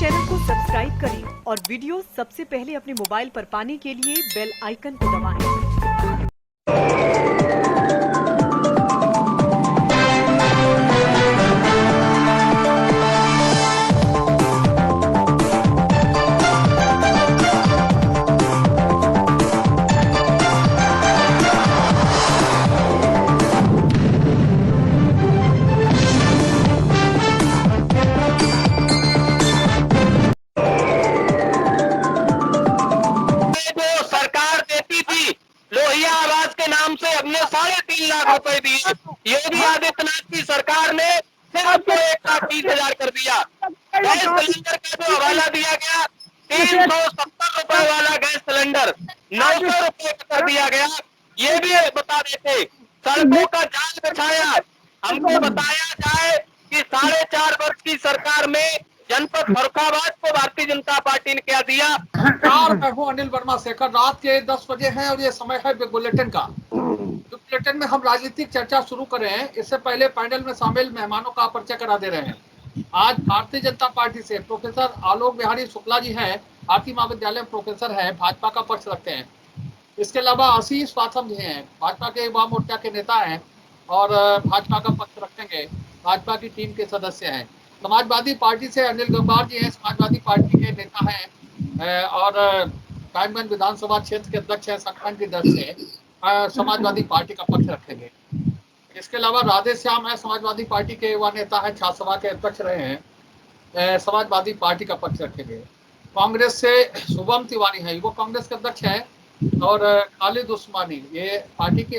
Channel को subscribe करें और वीडियो सबसे पहले अपने मोबाइल पर पाने के लिए बेल आइकन को दबाएं। लोहिया आवास के नाम से हमने 3.5 लाख रुपए दिए। योगी आदित्यनाथ की सरकार ने सिर्फ 1,20,000 कर दिया। गैस सिलेंडर का जो हवाला दिया गया 370 रुपए वाला गैस सिलेंडर 900 रुपए कर दिया गया। ये भी बता देते, सड़कों का जाल बिछाया। हमको बताया जाए कि 4.5 वर्ष की सरकार में जनपद फर्रुखाबाद को भारतीय जनता पार्टी ने क्या दिया। मैं हूं अनिल वर्मा शेखर। रात के 10 बजे हैं और ये समय है बिग बुलेटिन का। बिग बुलेटिन में हम राजनीतिक चर्चा शुरू कर रहे हैं। इससे पहले पैनल में शामिल मेहमानों का परिचय करा दे रहे हैं। आज भारतीय जनता पार्टी से प्रोफेसर आलोक बिहारी शुक्ला जी हैं, भारतीय महाविद्यालय में प्रोफेसर हैं, भाजपा का पक्ष रखते हैं। इसके अलावा आशीष पाठक जी हैं, भाजपा के युवा मोर्चा के नेता हैं और भाजपा का पक्ष रखेंगे, भाजपा की टीम के सदस्य हैं। समाजवादी पार्टी से अनिल गंगवार जी हैं, समाजवादी पार्टी के नेता हैं और कायमगंज विधानसभा क्षेत्र के अध्यक्ष हैं। संगठन की दर से समाजवादी पार्टी का पक्ष रखेंगे। इसके अलावा राधे श्याम है, समाजवादी पार्टी के युवा नेता है, छात्र सभा के अध्यक्ष रहे हैं, समाजवादी पार्टी का पक्ष रखेंगे। कांग्रेस से शुभम तिवारी है, युवा कांग्रेस के अध्यक्ष है और खालिद उस्मानी ये पार्टी के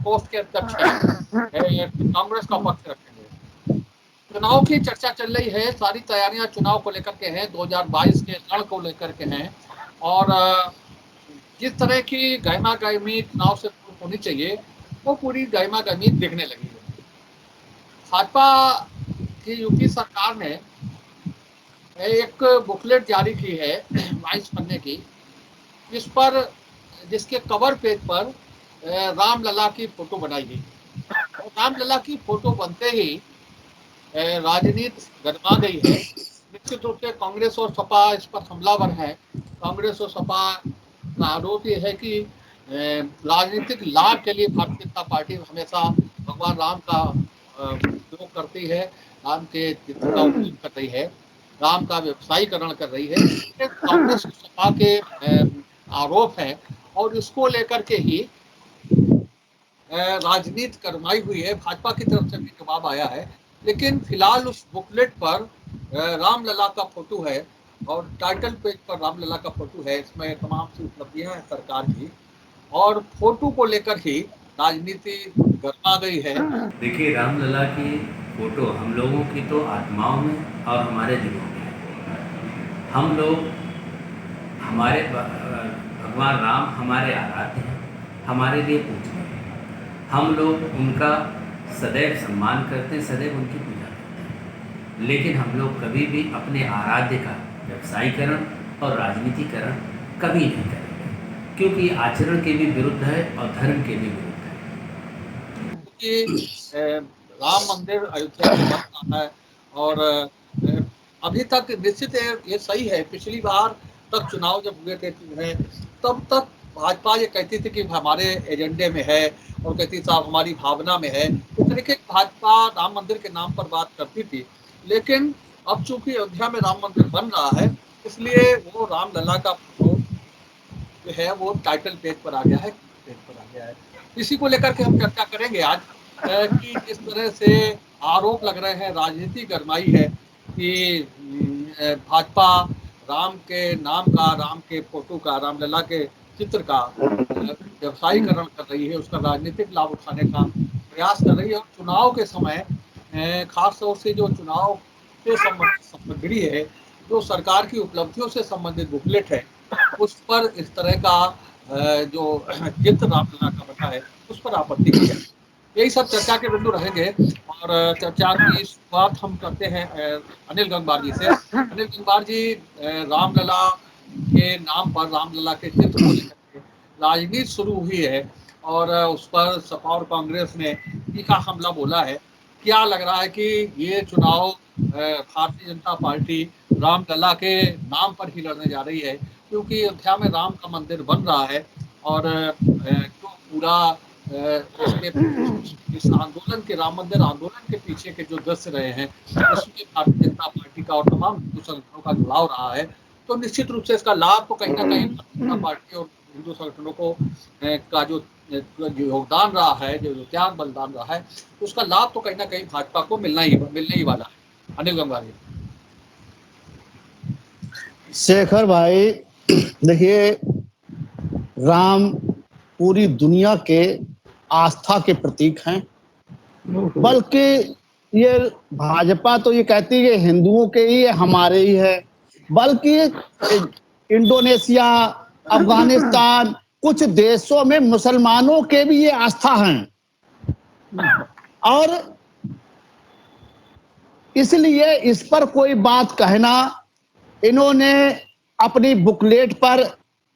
पोस्ट के अध्यक्ष है, कांग्रेस का पक्ष रखेंगे। चुनाव की चर्चा चल रही है, सारी तैयारियां चुनाव को लेकर के हैं, 2022 के रण को लेकर के हैं और जिस तरह की गहमा गहमी चुनाव से होनी चाहिए वो पूरी गहमा गहमी दिखने लगी है। भाजपा की यूपी सरकार ने एक बुकलेट जारी की है 22 पन्ने की, जिसके कवर पेज पर रामलला की फोटो बनाई गई। रामलला की फोटो बनते ही राजनीति गरमा गई है। निश्चित रूप से कांग्रेस और सपा इस पर हमलावर है। कांग्रेस और सपा का आरोप ये है कि राजनीतिक लाभ के लिए भारतीय जनता पार्टी हमेशा भगवान राम का उपयोग करती है, राम के चित्र का उपयोग कर रही है, राम का व्यवसायीकरण कर रही है। कांग्रेस और सपा के आरोप है और इसको लेकर के ही राजनीति करमाई हुई है। भाजपा की तरफ से भी जवाब आया है, लेकिन फिलहाल उस बुकलेट पर रामलला का फोटो है और टाइटल पेज पर रामलला का फोटो है। इसमें तमाम सी उपलब्धियां हैं सरकार की और फोटो को लेकर ही राजनीति गरमा गई है। देखिए, रामलला की फोटो हम लोगों की तो आत्माओं में और हमारे दिलों में है। हम लोग हमारे भगवान राम हमारे आराध्य हैं, हमारे लिए पूजनीय हैं। हम लोग उनका सदैव सम्मान करते हैं, सदैव उनकी पूजा करते हैं, लेकिन हम लोग कभी भी अपने आराध्य का व्यवसायीकरण और राजनीतिकरण कभी नहीं करेंगे, क्योंकि आचरण के भी विरुद्ध है और धर्म के भी विरुद्ध है। कि राम मंदिर अयोध्या में बन रहा है और अभी तक निश्चित है ये सही है। पिछली बार तक चुनाव जब हुए थे तब तक भाजपा ये कहती थी कि हमारे एजेंडे में है और कहती साहब हमारी भावना में है। इस तरीके भाजपा राम मंदिर के नाम पर बात करती थी, लेकिन अब चूंकि अयोध्या में राम मंदिर बन रहा है इसलिए वो रामलला का फोटो जो है वो टाइटल पेज पर आ गया है। इसी को लेकर के हम चर्चा करेंगे आज कि जिस तरह से आरोप लग रहे हैं, राजनीति गरमाई है कि भाजपा राम के नाम का, राम के फोटो का, रामलला के चित्र का व्यवसायीकरण कर रही है, उसका राजनीतिक लाभ उठाने का प्रयास कर रही है। और चुनाव के समय खास तौर से जो चुनाव से संबंधित सामग्री है, जो सरकार की उपलब्धियों से संबंधित बुकलेट है, उस पर इस तरह का जो चित्र रामलला का बना है उस पर आपत्ति की है। यही सब चर्चा के बिंदु रहेंगे और चर्चा की शुरुआत हम करते हैं अनिल गंगवार जी से। अनिल गंगवार जी, रामलला के नाम पर, रामलला के चित्र को लेकर राजनीति शुरू हुई है और उस पर सपा और कांग्रेस ने तीखा हमला बोला है। क्या लग रहा है कि ये चुनाव भारतीय जनता पार्टी रामलला के नाम पर ही लड़ने जा रही है, क्योंकि अयोध्या में राम का मंदिर बन रहा है और जो पूरा इस आंदोलन के, राम मंदिर आंदोलन के पीछे के जो दृश्य रहे हैं उसमें भारतीय जनता पार्टी का और तमाम हिंदू संगठनों का जुड़ाव रहा है, तो निश्चित रूप से इसका लाभ तो कहीं ना कहीं भारतीय जनता पार्टी और हिंदू संगठनों को का जो योगदान रहा है, जो त्याग बलिदान रहा है, उसका लाभ तो कहीं ना कहीं भाजपा को मिलने ही वाला है। अनिल गंगारी। शेखर भाई, देखिए, राम पूरी दुनिया के आस्था के प्रतीक हैं, बल्कि ये भाजपा तो ये कहती है हिंदुओं के ही है, हमारे ही है, बल्कि इंडोनेशिया, अफगानिस्तान, कुछ देशों में मुसलमानों के भी ये आस्था हैं। और इसलिए इस पर कोई बात कहना, इन्होंने अपनी बुकलेट पर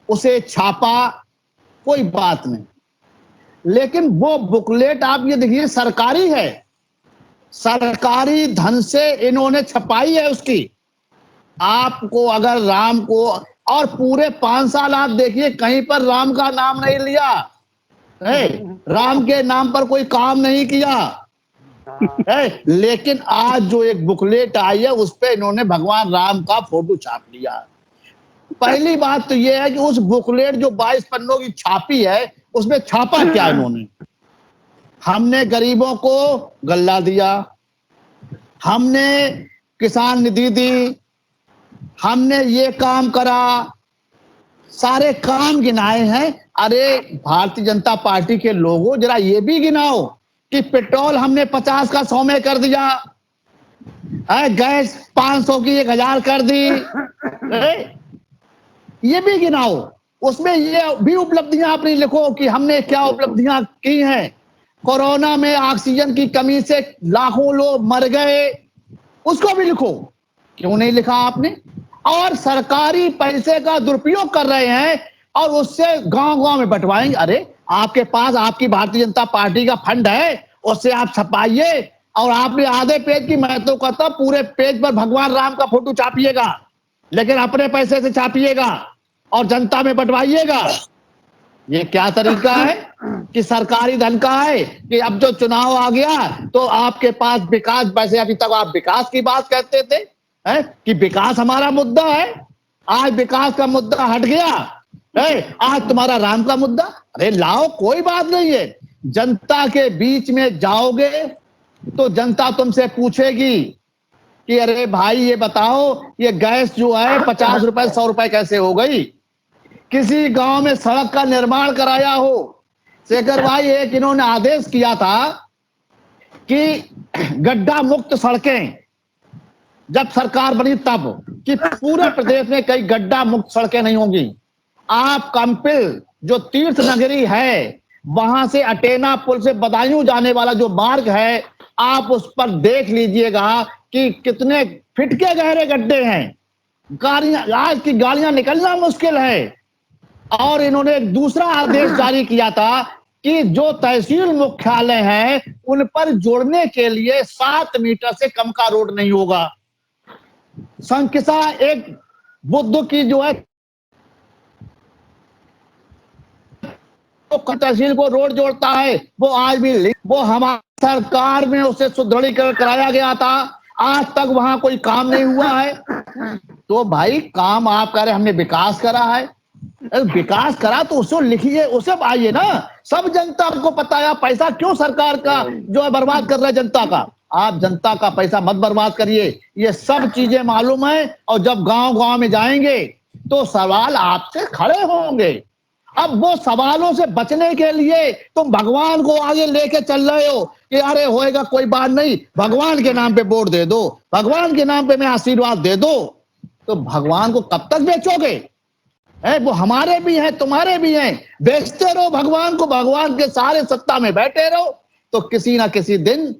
उसे छापा, कोई बात नहीं, लेकिन वो बुकलेट आप ये देखिए सरकारी है, सरकारी धन से इन्होंने छपाई है उसकी। आपको अगर राम को, और पूरे 5 साल आप देखिए कहीं पर राम का नाम नहीं लिया है, राम के नाम पर कोई काम नहीं किया है, लेकिन आज जो एक बुकलेट आई है उस पे इन्होंने भगवान राम का फोटो छाप लिया। पहली बात तो यह है कि उस बुकलेट जो 22 पन्नों की छापी है उसमें छापा क्या इन्होंने? हमने गरीबों को गल्ला दिया, हमने किसान निधि दी, हमने ये काम करा, सारे काम गिनाए हैं। अरे भारतीय जनता पार्टी के लोगों, जरा ये भी गिनाओ कि पेट्रोल हमने 50 का 100 में कर दिया, गैस 500 की 1000 कर दी, ये भी गिनाओ। उसमें ये भी उपलब्धियां अपनी लिखो कि हमने क्या उपलब्धियां की हैं। कोरोना में ऑक्सीजन की कमी से लाखों लोग मर गए, उसको भी लिखो। क्यों नहीं लिखा आपने? और सरकारी पैसे का दुरुपयोग कर रहे हैं और उससे गांव-गांव में बंटवाएंगे। अरे आपके पास आपकी भारतीय जनता पार्टी का फंड है, उससे आप छपाइए, और आपने आधे पेज की, मैं तो कहता पूरे पेज पर भगवान राम का फोटो छापिएगा, लेकिन अपने पैसे से छापिएगा और जनता में बंटवाइएगा। ये क्या तरीका है कि सरकारी धन का है कि अब जो चुनाव आ गया तो आपके पास विकास, वैसे अभी तक आप विकास की बात कहते थे है कि विकास हमारा मुद्दा है, आज विकास का मुद्दा हट गया है, आज तुम्हारा राम का मुद्दा। अरे लाओ, कोई बात नहीं है। जनता के बीच में जाओगे तो जनता तुमसे पूछेगी कि अरे भाई ये बताओ, ये गैस जो है 50 रुपए 100 रुपए कैसे हो गई? किसी गांव में सड़क का निर्माण कराया हो? शेखर भाई, एक इन्होंने आदेश किया था कि गड्ढा मुक्त सड़कें, जब सरकार बनी तब, कि पूरे प्रदेश में कई गड्ढा मुक्त सड़कें नहीं होंगी। आप कंपिल जो तीर्थ नगरी है, वहां से अटेना पुल से बदायूं जाने वाला जो मार्ग है, आप उस पर देख लीजिएगा कि कितने फीट के गहरे गड्ढे हैं। गाड़ियां, आज की गाड़ियां निकलना मुश्किल है। और इन्होंने एक दूसरा आदेश जारी किया था कि जो तहसील मुख्यालय है उन पर जोड़ने के लिए 7 मीटर से कम का रोड नहीं होगा। संकिसा एक बुद्ध की जो है तो तहसील को रोड जोड़ता है, वो आज भी, वो हमारी सरकार में उसे सुदृढ़ीकरण कराया गया था, आज तक वहां कोई काम नहीं हुआ है। तो भाई काम आप कह रहे हमने विकास करा है, विकास करा तो उसको लिखिए, उसे आइए ना। सब जनता को पता है पैसा क्यों सरकार का जो है बर्बाद कर रहा है जनता का। आप जनता का पैसा मत बर्बाद करिए, ये सब चीजें मालूम है। और जब गांव-गांव में जाएंगे तो सवाल आपसे खड़े होंगे। अब वो सवालों से बचने के लिए तुम भगवान को आगे लेके चल रहे हो कि अरे होएगा, कोई बात नहीं, भगवान के नाम पे वोट दे दो, भगवान के नाम पे मैं आशीर्वाद दे दो। तो भगवान को कब तक बेचोगे? वो हमारे भी हैं, तुम्हारे भी हैं, बेचते रहो भगवान को, भगवान के सारे सत्ता में बैठे रहो, तो किसी ना किसी दिन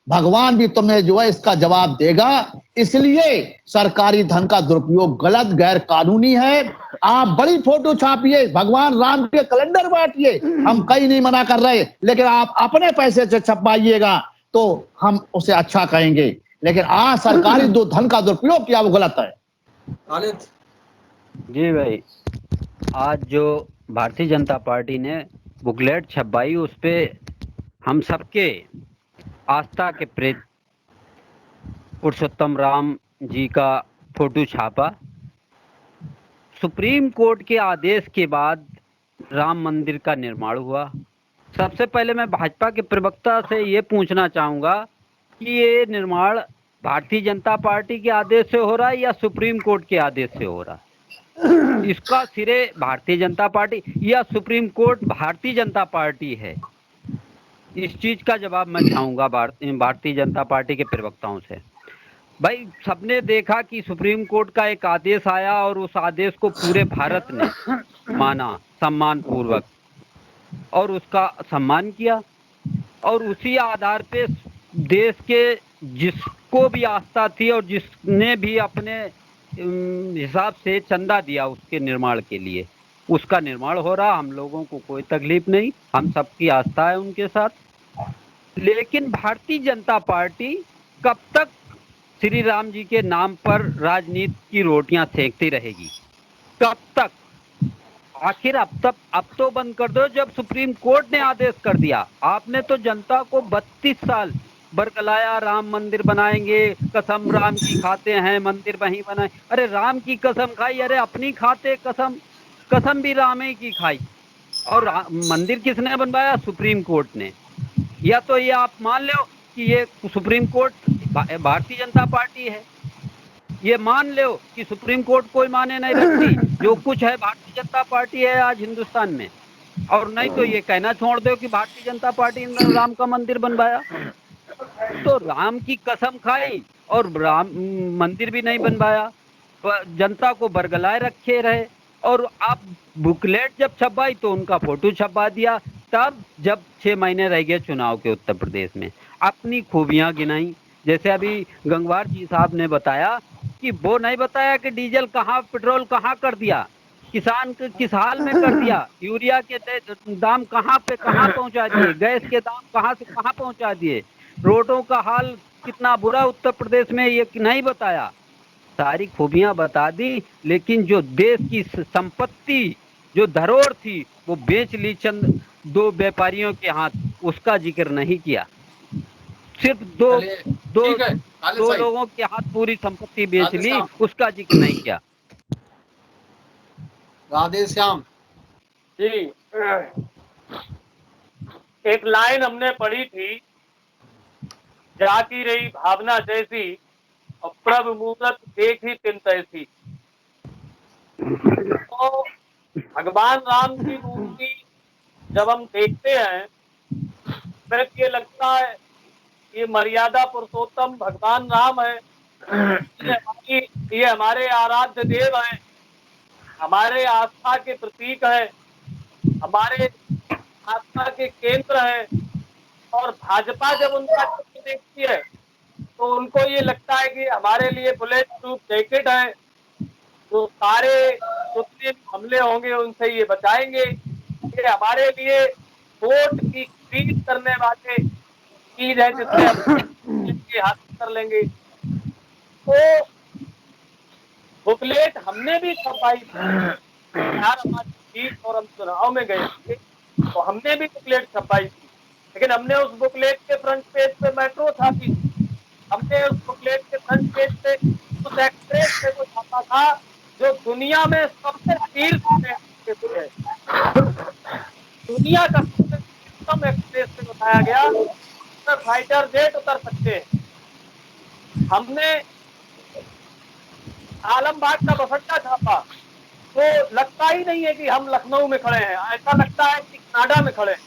भगवान भी तुम्हें जो है इसका जवाब देगा। इसलिए सरकारी धन का दुरुपयोग गलत, गैर कानूनी है। आप बड़ी फोटो छापिए, भगवान राम के कैलेंडर बांटिए, हम कहीं नहीं मना कर रहे, लेकिन आप अपने पैसे से छपवाइएगा तो हम उसे अच्छा कहेंगे। लेकिन आज सरकारी जो धन का दुरुपयोग किया वो गलत है। खालिद। जी भाई, आज जो भारतीय जनता पार्टी ने बुकलेट छपवाई उस पे हम सबके आस्था के प्रेत पुरुषोत्तम राम जी का फोटो छापा। सुप्रीम कोर्ट के आदेश के बाद राम मंदिर का निर्माण हुआ। सबसे पहले मैं भाजपा के प्रवक्ता से ये पूछना चाहूंगा कि ये निर्माण भारतीय जनता पार्टी के आदेश से हो रहा है या सुप्रीम कोर्ट के आदेश से हो रहा है? इसका सिरे भारतीय जनता पार्टी या supreme court Bharatiya Janata party है? इस चीज का जवाब मैं चाहूंगा भारतीय जनता पार्टी के प्रवक्ताओं से। भाई, सबने देखा कि सुप्रीम कोर्ट का एक आदेश आया और उस आदेश को पूरे भारत ने माना सम्मान पूर्वक और उसका सम्मान किया, और उसी आधार पे देश के जिसको भी आस्था थी और जिसने भी अपने हिसाब से चंदा दिया उसके निर्माण के लिए, उसका निर्माण हो रहा। हम लोगों को कोई तकलीफ नहीं, हम सबकी आस्था है उनके साथ। लेकिन भारतीय जनता पार्टी कब तक श्री राम जी के नाम पर राजनीति की रोटियां सेकती रहेगी? कब तक? आखिर अब तो बंद कर दो। जब सुप्रीम कोर्ट ने आदेश कर दिया, आपने तो जनता को 32 साल बरगलाया, राम मंदिर बनाएंगे, कसम राम की खाते हैं, मंदिर वहीं बनाए। अरे राम की कसम खाई, अरे अपनी खाते कसम, कसम भी राम ही की खाई। और मंदिर किसने बनवाया? सुप्रीम कोर्ट ने। या तो ये आप मान लो कि ये supreme court Bharatiya Janata party है, ये मान लो कि सुप्रीम कोर्ट कोई माने नहीं रखती, जो कुछ है भारतीय जनता पार्टी है आज हिंदुस्तान में। और नहीं तो ये कहना छोड़ दो कि भारतीय जनता पार्टी ने राम का मंदिर बनवाया। तो राम की कसम खाई और राम मंदिर भी नहीं बनवाया, जनता को बरगलाए रखे रहे। और आप बुकलेट जब छपवाई तो उनका फोटो छपवा दिया। तब जब 6 महीने रह गए चुनाव के उत्तर प्रदेश में, अपनी खूबियां गिनाई। जैसे अभी गंगवार जी साहब ने बताया कि वो नहीं बताया कि डीजल कहाँ, पेट्रोल कहाँ कर दिया, किसान के किस हाल में कर दिया, यूरिया के दाम कहाँ पे कहाँ पहुंचा दिए, गैस के दाम कहाँ से कहाँ पहुंचा दिए, रोडों का हाल कितना बुरा उत्तर प्रदेश में, ये नहीं बताया। सारी खूबियां बता दी, लेकिन जो देश की संपत्ति, जो धरोहर थी, वो बेच ली चंद 2 व्यापारियों के हाथ, उसका जिक्र नहीं किया। सिर्फ ठीक है, खालिद दो भाई। लोगों के हाथ पूरी संपत्ति बेच राधे ली, श्याम। उसका जिक्र नहीं किया। राधे श्याम जी, एक लाइन हमने पढ़ी थी, जाती रही भावना जैसी और प्रभु मूरत देखी तिन तैसी। तो भगवान राम की मूर्ति जब हम देखते हैं, फिर ये लगता है ये मर्यादा पुरुषोत्तम भगवान राम है, ये हमारे आराध्य देव हैं, हमारे आस्था के प्रतीक है, हमारे आस्था के केंद्र है। और भाजपा जब उनका चित्र देखती है तो उनको ये लगता है कि हमारे लिए बुलेट प्रूफ जैकेट है, जो सारे जितने हमले होंगे उनसे ये बचाएंगे, ये हमारे लिए वोट की खरीद करने वाले चीज है जिससे हम हासिल कर लेंगे। तो बुकलेट हमने भी छपाई थी यार, हमारी जीत और हम चुनाव में गए थे तो हमने भी बुकलेट छपाई थी, लेकिन हमने उस बुकलेट के फ्रंट पेज पे मेट्रो छापी थी, हमने उस बुकलेट के फ्रंट पेज पे उस एक्सप्रेस पे को छापा था जो दुनिया में सबसे शीर्ष एक्सप्रेस है, दुनिया का सबसे शीर्षतम एक्सप्रेस पे बताया गया उसमें फाइटर जेट उतर सकते हैं। हमने आलमबाग का बफट्टा छापा तो लगता ही नहीं है कि हम लखनऊ में खड़े हैं, ऐसा लगता है कि कनाडा में खड़े हैं।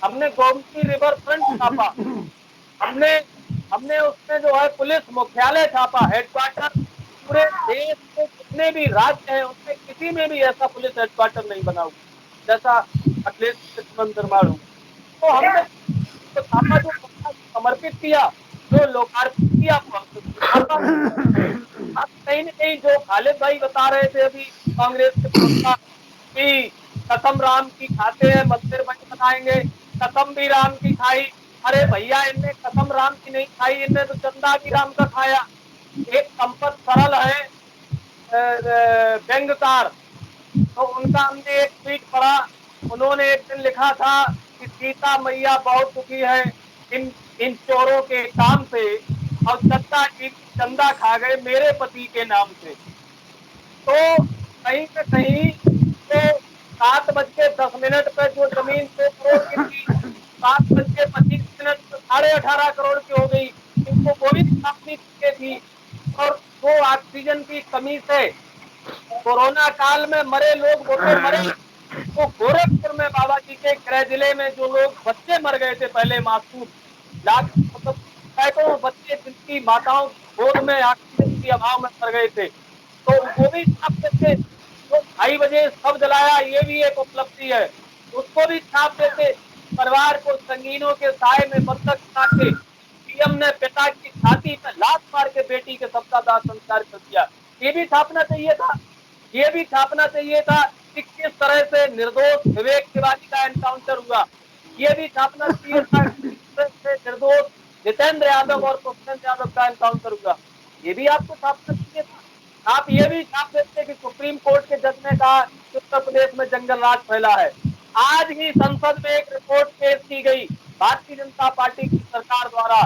हमने गोमती रिवर फ्रंट छापा, हमने उसमें जो है पुलिस मुख्यालय छापा, हेडक्वार्टर। पूरे देश के जितने भी राज्य हैं उनमें किसी में भी ऐसा पुलिस हेडक्वार्टर नहीं बना हुआ जैसा अखिलेश निर्माण हुआ। तो हमने तो छापा जो समर्पित किया, जो लोकार्पित किया, वो हमने छापा। कहीं न कहीं जो खालिद भाई बता रहे थे अभी कांग्रेस के प्रवक्ता कि कसम राम की खाते हैं, मंदिर बनाएंगे, कसम भी राम की खाई। अरे भैया, इनने कसम राम की नहीं खाई, इनने तो चंदा भी राम का खाया। एक संपत सरल है, व्यंग्यकार, तो उनका हमने एक ट्वीट पढ़ा। उन्होंने एक दिन लिखा था कि सीता मैया बहुत दुखी है इन इन चोरों के काम से, और दत्ता जी चंदा खा गए मेरे पति के नाम से। तो कहीं न कहीं तो 7:10 पे जो जमीन 2 करोड़ की थी, 7:25 पे 18.5 करोड़ की हो गई। इनको वो भी छापनी चाहिए थी। और वो ऑक्सीजन की कमी से कोरोना काल में मरे लोग, वो तो मरे। तो गोरखपुर में बाबा जी के गृह जिले में जो लोग बच्चे मर गए थे पहले, मासूम लाख मतलब सैकड़ों बच्चे जिनकी माताओं की गोद में ऑक्सीजन के अभाव में मर गए थे, तो वो भी छाप देते। तो 2:30 सब जलाया, ये भी एक उपलब्धि है, उसको भी छाप देते। परिवार को संगीनों के साय में बंधक बना के सीएम ने पिता की छाती पर लात मार के बेटी के सबका दाह संस्कार कर दिया। ये भी छापना चाहिए था। ये भी छापना चाहिए था कि किस तरह से निर्दोष विवेक तिवारी का एनकाउंटर हुआ। ये भी छापना चाहिए था कि किस तरह से निर्दोष जितेंद्र यादव और पुष्पेंद्र यादव का एनकाउंटर हुआ। ये भी आपको छापना चाहिए था। आप ये भी छाप देते कि सुप्रीम कोर्ट के जज ने कहा कि उत्तर प्रदेश में जंगल राज फैला है। आज ही संसद में एक रिपोर्ट पेश की गई भारतीय जनता पार्टी की सरकार द्वारा,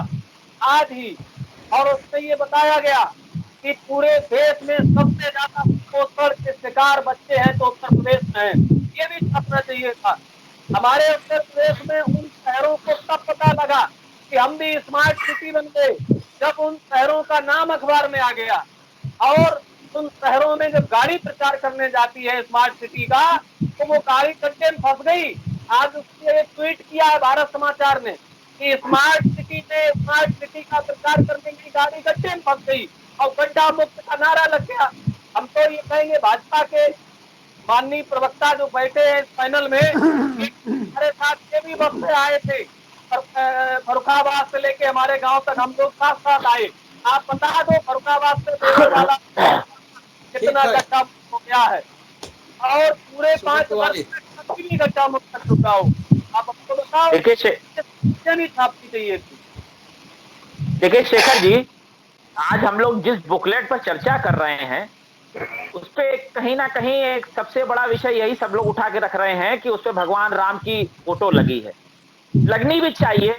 आज ही, और उसमें ये बताया गया कि पूरे देश में सबसे ज्यादा कुपोषण के शिकार बच्चे हैं तो उत्तर प्रदेश में है। ये भी छापना चाहिए था। हमारे उत्तर प्रदेश में उन शहरों को तब पता लगा कि हम भी स्मार्ट सिटी बन गए जब उन शहरों का नाम अखबार में आ गया। और उन शहरों में जब गाड़ी प्रचार करने जाती है स्मार्ट सिटी का, तो वो गाड़ी गड्ढे में फंस गई। आज उसने एक ट्वीट किया है भारत समाचार ने कि स्मार्ट सिटी का प्रचार करने की गाड़ी गड्ढे में फंस गई और गड्ढा मुक्त का नारा लग गया। हम तो ये कहेंगे भाजपा के माननीय प्रवक्ता जो बैठे हैं इस पैनल में, हमारे साथ ये भी वक्त से आए थे, फरुखाबाद से लेके हमारे गांव तक हम लोग साथ साथ आए। आप बता दो फरुखाबाद से देवर वाला कितना गड्ढा मुक्त हो गया है, और पूरे 5 वर्ष में कभी भी गड्ढा मुक्त कर चुका हो। आप हमको बताओ, नहीं छापनी चाहिए थी। देखिए शेखर जी, आज हम लोग जिस बुकलेट पर चर्चा कर रहे हैं उस पे कहीं ना कहीं एक सबसे बड़ा विषय यही सब लोग उठा के रख रहे हैं कि उस पे भगवान राम की फोटो लगी है। लगनी भी चाहिए,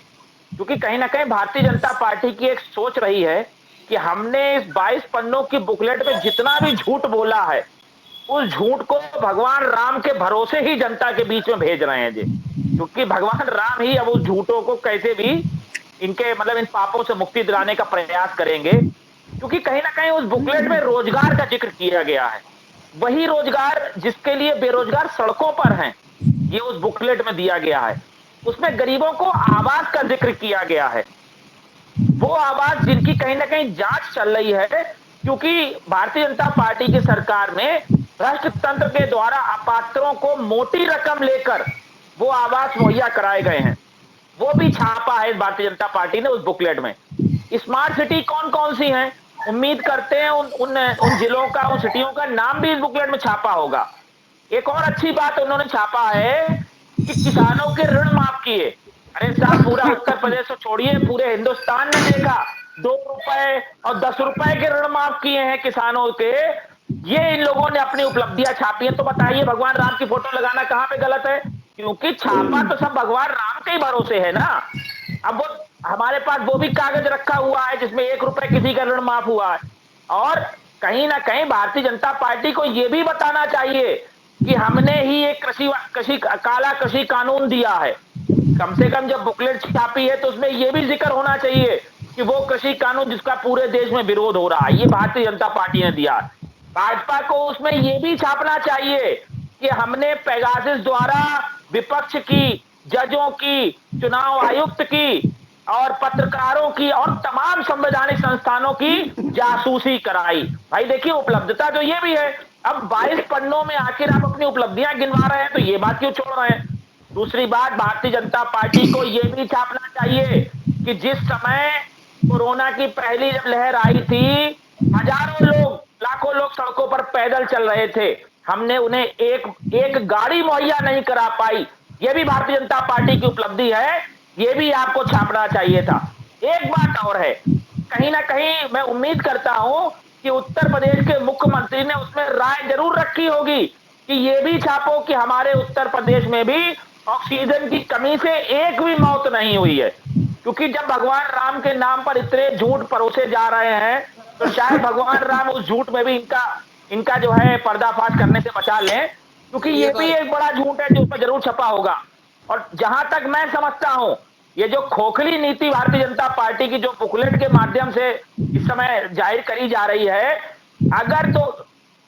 क्योंकि कहीं ना कहीं भारतीय जनता पार्टी की एक सोच रही है कि हमने इस 22 पन्नों की बुकलेट में जितना भी झूठ बोला है उस झूठ को भगवान राम के भरोसे ही जनता के बीच में भेज रहे हैं जी, क्योंकि भगवान राम ही अब उस झूठों को कैसे भी इनके मतलब इन पापों से मुक्ति दिलाने का प्रयास करेंगे। क्योंकि कहीं ना कहीं उस बुकलेट में रोजगार का जिक्र किया गया है, वही रोजगार जिसके लिए बेरोजगार सड़कों पर हैं, ये उस बुकलेट में दिया गया है। उसमें गरीबों को आवास का जिक्र किया गया है, वो आवास जिनकी कहीं ना कहीं जांच चल रही है, क्योंकि भारतीय जनता पार्टी की सरकार में भ्रष्ट तंत्र के द्वारा अपात्रों को मोटी रकम लेकर वो आवास मुहैया कराए गए हैं। वो भी छापा है भारतीय जनता पार्टी ने उस बुकलेट में। स्मार्ट सिटी कौन कौन सी हैं, उम्मीद करते हैं उन जिलों का, उन सिटियों का नाम भी इस बुकलेट में छापा होगा। एक और अच्छी बात उन्होंने छापा है कि किसानों के ऋण माफ किए। अरे साहब, पूरा उत्तर प्रदेश को छोड़िए, पूरे हिंदुस्तान ने देखा 2 रुपए और 10 रुपए के ऋण माफ किए हैं किसानों के। ये इन लोगों ने अपनी उपलब्धियां छापी हैं। तो बताइए भगवान राम की फोटो लगाना कहां पे गलत है, क्योंकि छापा तो सब भगवान राम के ही भरोसे है ना। अब वो हमारे पास वो भी कागज रखा हुआ है जिसमें 1 रुपए किसी का ऋण माफ हुआ है। और कहीं ना कहीं भारतीय जनता पार्टी को यह भी बताना चाहिए कि हमने ही एक काला कृषि कानून दिया है। कम से कम जब बुकलेट छापी है तो उसमें यह भी जिक्र होना चाहिए कि वो कृषि कानून जिसका पूरे देश में विरोध हो रहा है, ये भारतीय जनता पार्टी ने दिया। भाजपा को उसमें यह भी छापना चाहिए कि हमने पेगासिस द्वारा विपक्ष की, जजों की, चुनाव आयुक्त की और पत्रकारों की और तमाम संवैधानिक संस्थानों की जासूसी कराई। भाई देखिए, उपलब्धता तो ये भी है। अब 22 पन्नों में आखिर आप अपनी उपलब्धियां गिनवा रहे हैं तो ये बात क्यों छोड़ रहे हैं। दूसरी बात, भारतीय जनता पार्टी को यह भी छापना चाहिए कि जिस समय कोरोना की पहली जब लहर आई थी, हजारों लोग, लाखों लोग सड़कों पर पैदल चल रहे थे, हमने उन्हें एक गाड़ी मुहैया नहीं करा पाई। यह भी भारतीय जनता पार्टी की उपलब्धि है, यह भी आपको छापना चाहिए था। एक बात और है, कहीं ना कहीं मैं उम्मीद करता हूं कि उत्तर प्रदेश के मुख्यमंत्री ने उसमें राय जरूर रखी होगी कि ये भी छापो कि हमारे उत्तर प्रदेश में भी ऑक्सीजन की कमी से एक भी मौत नहीं हुई है। क्योंकि जब भगवान राम के नाम पर इतने झूठ परोसे जा रहे हैं, तो शायद भगवान राम उस झूठ में भी इनका जो है पर्दाफाश करने से बचा लें, क्योंकि ये भी एक बड़ा झूठ है जो उस पर जरूर छपा होगा। और जहां तक मैं समझता हूं, ये जो खोखली नीति भारतीय जनता पार्टी की जो बुकलेट के माध्यम से इस समय जाहिर करी जा रही है, अगर तो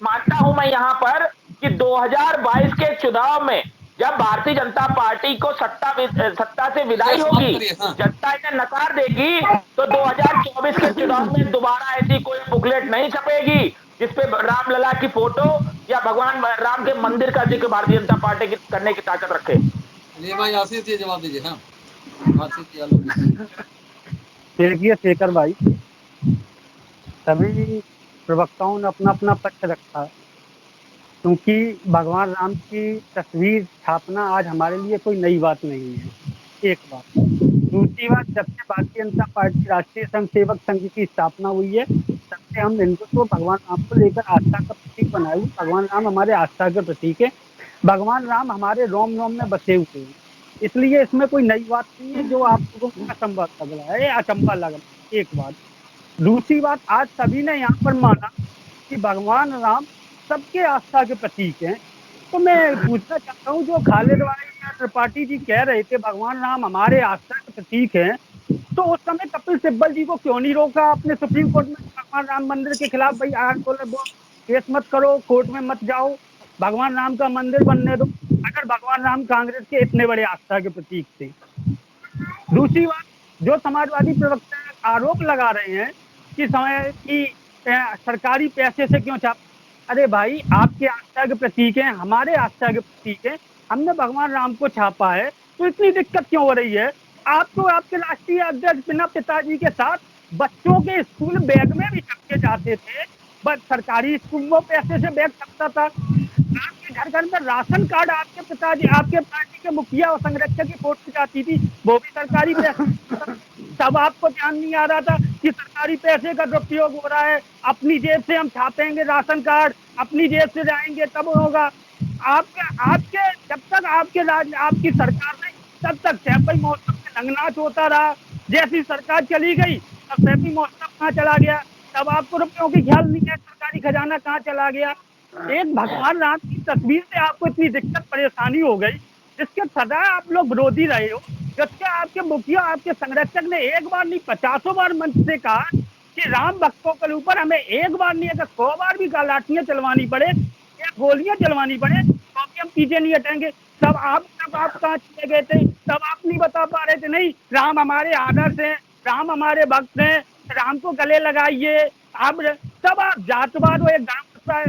मानता हूं मैं यहां पर कि 2022 के चुनाव में जब भारतीय जनता पार्टी को सत्ता से विदाई होगी, जनता इन्हें नकार देगी, तो 2024 के चुनाव में दोबारा ऐसी कोई बुकलेट नहीं छपेगी जिसपे रामलला की फोटो या भगवान राम के मंदिर का जिक्र भारतीय जनता पार्टी की करने की ताकत रखे। भाई आशीष जी जवाब दीजिए। हाँ आशीष जी आलोक जी। देखिए शेखर भाई, सभी प्रवक्ताओं ने अपना अपना पक्ष रखा है, क्योंकि भगवान राम की तस्वीर छापना आज हमारे लिए कोई नई बात नहीं है, एक बात। दूसरी बात, जब से भारतीय जनता पार्टी राष्ट्रीय स्वयंसेवक संघ की स्थापना हुई है, तब से हम हिंदुत्व भगवान राम को लेकर आस्था का प्रतीक बनाए। भगवान राम हमारे आस्था के प्रतीक है, भगवान राम हमारे रोम रोम में बसे हुए हैं, इसलिए इसमें कोई नई बात नहीं है जो आप लोगों को असंभव लग रहा है, अचंभा लग रहा है, एक बात। दूसरी बात, आज सभी ने यहाँ पर माना कि भगवान राम सबके आस्था के प्रतीक हैं। तो मैं पूछना चाहता हूँ, जो खालिद भाई या त्रिपाठी जी कह रहे थे भगवान राम हमारे आस्था के प्रतीक हैं, तो उस समय कपिल सिब्बल जी को क्यों नहीं रोका अपने सुप्रीम कोर्ट में भगवान राम मंदिर के खिलाफ? भाई आज बोले वो केस मत करो, कोर्ट में मत जाओ, भगवान राम का मंदिर बनने दो, अगर भगवान राम कांग्रेस के इतने बड़े आस्था के प्रतीक थे। दूसरी बात, जो समाजवादी प्रवक्ता आरोप लगा रहे हैं कि सरकारी पैसे से क्यों छाप, अरे भाई आपके आस्था के प्रतीक हैं, हमारे आस्था के प्रतीक हैं, हमने भगवान राम को छापा है, तो इतनी दिक्कत क्यों हो रही है? आप तो आपके राष्ट्रीय अध्यक्ष बिना पिताजी के साथ बच्चों के स्कूल बैग में भी छपके जाते थे, बस सरकारी स्कूल में पैसे से बैग छपता था। आपके घर घर में राशन कार्ड आपके पिताजी, आपके पार्टी के मुखिया और संरक्षक की फोटो जाती थी, वो भी सरकारी पैसे। तब आपको ध्यान नहीं आ रहा था कि सरकारी पैसे का दुरुपयोग हो रहा है, अपनी जेब से हम छापेंगे राशन कार्ड, अपनी जेब से जाएंगे तब होगा। आपके जब तक आपकी सरकार नहीं, तब तक सैफी मौसम में लंगनाच होता रहा। जैसी सरकार चली गई तब सैफी मौसम कहाँ चला गया, तब आपको रुपयों की ख्याल नहीं है, सरकारी खजाना कहाँ चला गया। एक भगवान राम की तस्वीर से आपको इतनी दिक्कत परेशानी हो गई, जिसके सदा आप लोग विरोधी रहे हो, जबकि आपके मुखिया आपके संरक्षक ने एक बार नहीं 50 बार मंच से कहा कि राम भक्तों के ऊपर हमें एक बार नहीं अगर 100 बार भी लाठियां चलवानी पड़े या गोलियां चलवानी पड़े तो भी हम पीछे नहीं हटेंगे। तब आप कहाँ चले गए थे? तब आप नहीं बता पा रहे थे नहीं राम हमारे आदर्श हैं, राम हमारे भक्त हैं, राम को गले लगाइए। अब तब आप जातवाद और एक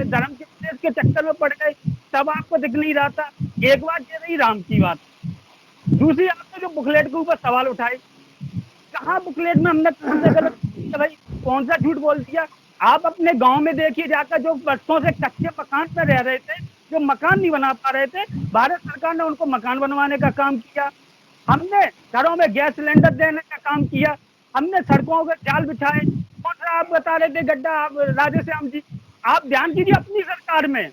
धर्म के चक्कर में पड़ गए, तब आपको दिख नहीं रहा था। एक बात ये रही राम की बात। दूसरी आपने जो बुकलेट के ऊपर सवाल उठाए, कहाँ बुकलेट में हमने कौन सा गलत भाई, कौन सा झूठ बोल दिया? आप अपने गांव में देखिए जाकर, जो वर्षों से कच्चे मकान में रह रहे थे, जो मकान नहीं बना पा रहे थे, भारत सरकार ने उनको मकान बनवाने का काम किया। हमने घरों में गैस सिलेंडर देने का काम किया, हमने सड़कों के जाल बिछाए। कौन सा आप बता रहे थे गड्ढा? राधेश्याम जी आप ध्यान दीजिए, अपनी सरकार में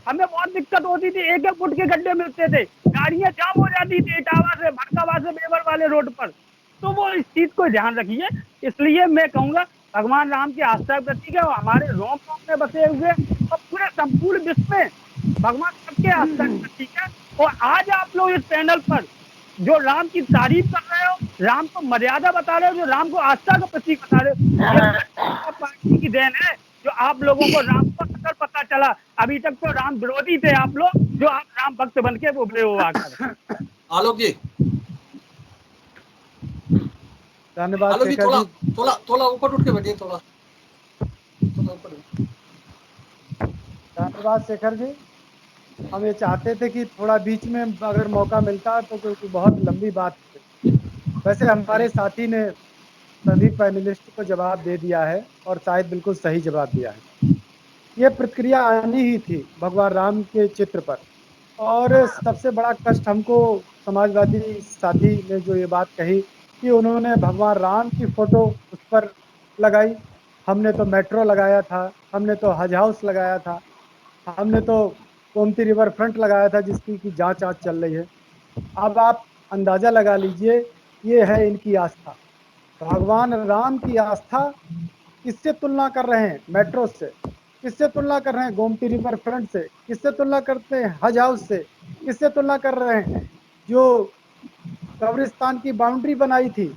हमें बहुत दिक्कत होती थी, 1-1 फुट के गड्ढे मिलते थे, गाड़ियां जाम हो जाती थी इटावा से, भड़कावा से, बेवर वाले रोड पर। तो वो इस चीज को ध्यान रखिए। इसलिए मैं कहूंगा भगवान राम की आस्था प्रतीक है, वो हमारे रोम रोम में बसे हुए और पूरे संपूर्ण विश्व में भगवान सबके आस्था प्रतीक है। और आज आप लोग इस पैनल पर जो राम की तारीफ कर रहे हो, राम को मर्यादा बता रहे हो, जो राम को आस्था का प्रतीक बता रहे हो, पार्टी की देन है जो आप लोगों को राम का असल पता चला। अभी तक तो राम विरोधी थे आप लोग, जो आप राम भक्त बन के उभरे हो आकर। आलोक जी धन्यवाद। आलोक जी थोड़ा ऊपर उठ के बैठिए, थोड़ा ऊपर। धन्यवाद शेखर जी। हम ये चाहते थे कि थोड़ा बीच में अगर मौका मिलता तो कोई बहुत लंबी बात। वैसे हमारे साथी ने सभी पैनलिस्ट को जवाब दे दिया है और शायद बिल्कुल सही जवाब दिया है। ये प्रतिक्रिया आनी ही थी भगवान राम के चित्र पर। और सबसे बड़ा कष्ट हमको समाजवादी साथी ने जो ये बात कही कि उन्होंने भगवान राम की फोटो उस पर लगाई, हमने तो मेट्रो लगाया था, हमने तो हज हाउस लगाया था, हमने तो गोमती रिवर फ्रंट लगाया था जिसकी की जांच आज चल रही है। अब आप अंदाजा लगा लीजिए, ये है इनकी आस्था। भगवान राम की आस्था किससे तुलना कर रहे हैं? मेट्रो से। किससे तुलना कर रहे हैं? गोमती रिवर फ्रंट से। किससे तुलना करते हैं? हज हाउस से। किससे तुलना कर रहे हैं? जो कब्रिस्तान की बाउंड्री बनाई थी